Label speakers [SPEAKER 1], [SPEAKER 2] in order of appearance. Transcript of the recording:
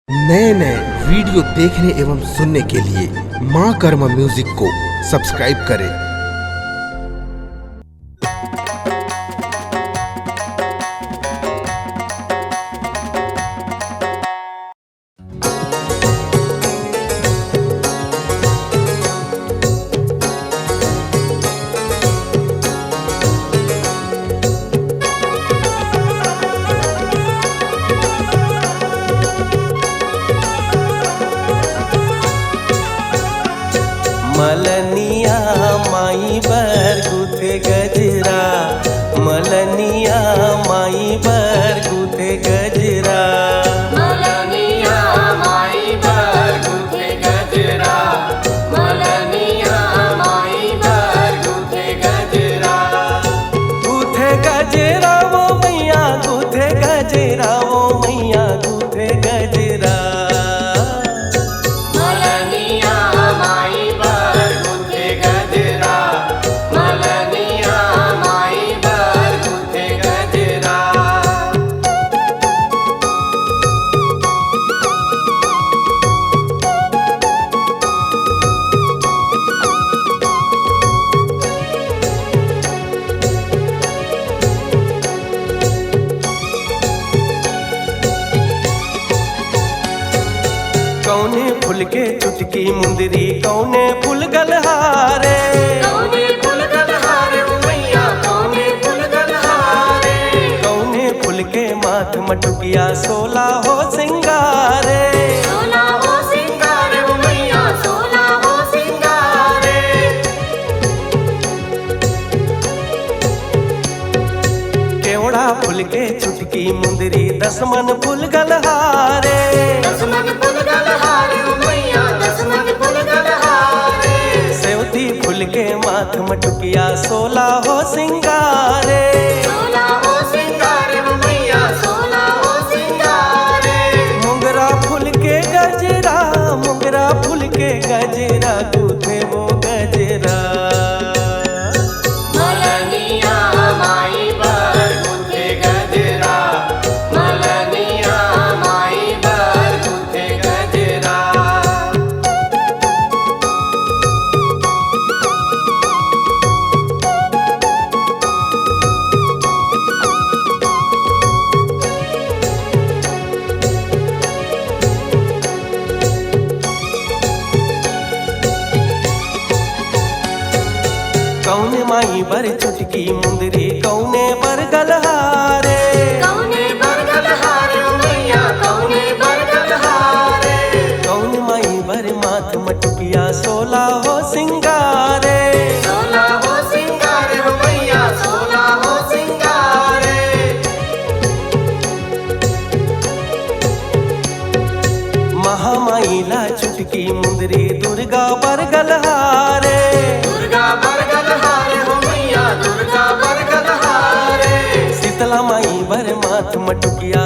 [SPEAKER 1] नए नए वीडियो देखने एवं सुनने के लिए माँ कर्मा म्यूजिक को सब्सक्राइब करें।
[SPEAKER 2] मलनिया माई बर गुथे गजरा, मलनिया माई बर गुथे गजरा,
[SPEAKER 3] मलनिया माई बर गुथे गजरा, मलनिया माई बर गुथे गजरा।
[SPEAKER 2] गुथे गजरा वो मैया गुथे गजरा वो मैया गुथे गजरा।
[SPEAKER 3] मलनिया माई बर गुथे गजरा, मलनिया माई बर गुथे गजरा।
[SPEAKER 2] कौने फूल के चुटकी मुंदरी कौने फूल गलहारे,
[SPEAKER 3] कौने फूल गलहारे ओ मैया कौने फूल गलहारे,
[SPEAKER 2] कौने फूल के माथ मटुकिया सोला हो सिंगारे।
[SPEAKER 3] सोला हो सिंगारे ओ मैया सोला हो सिंगारे।
[SPEAKER 2] केवड़ा फूल के चुटकी मुंदरी दसमन फूल गलहारे,
[SPEAKER 3] दसमन फूल गलहारे ओ मैया दसमन फूल गलहारे।
[SPEAKER 2] सेवती फूल के माथ मटुकिया सोला हो सिंगारे।
[SPEAKER 3] सोला हो सिंगारे ओ मैया सोला हो सिंगारे।
[SPEAKER 2] मुंगरा फूल के गजरा, मुंगरा फूल के गजरा गुथे वो गजरा।
[SPEAKER 3] मलनिया माई बर गुथे गजरा, मलनिया माई बर गुथे गजरा।
[SPEAKER 2] कौने माई बर चुटकी मुंदरी कौने बर गलहारे,
[SPEAKER 3] कौने बर गलहारे ओ मैया कौने बर गलहारे।
[SPEAKER 2] कौन माई बर माथ मटुकिया सोला हो सिंगारे।
[SPEAKER 3] सोला हो सिंगारे ओ मैया सोला हो सिंगारे।
[SPEAKER 2] महामाई ला चुटकी मुंदरी दुर्गा बर गलहारे,
[SPEAKER 3] दुर्गा बर गलहारे हो मैया दुर्गा बर गलहारे।
[SPEAKER 2] शीतला माई बर माथ मटुकिया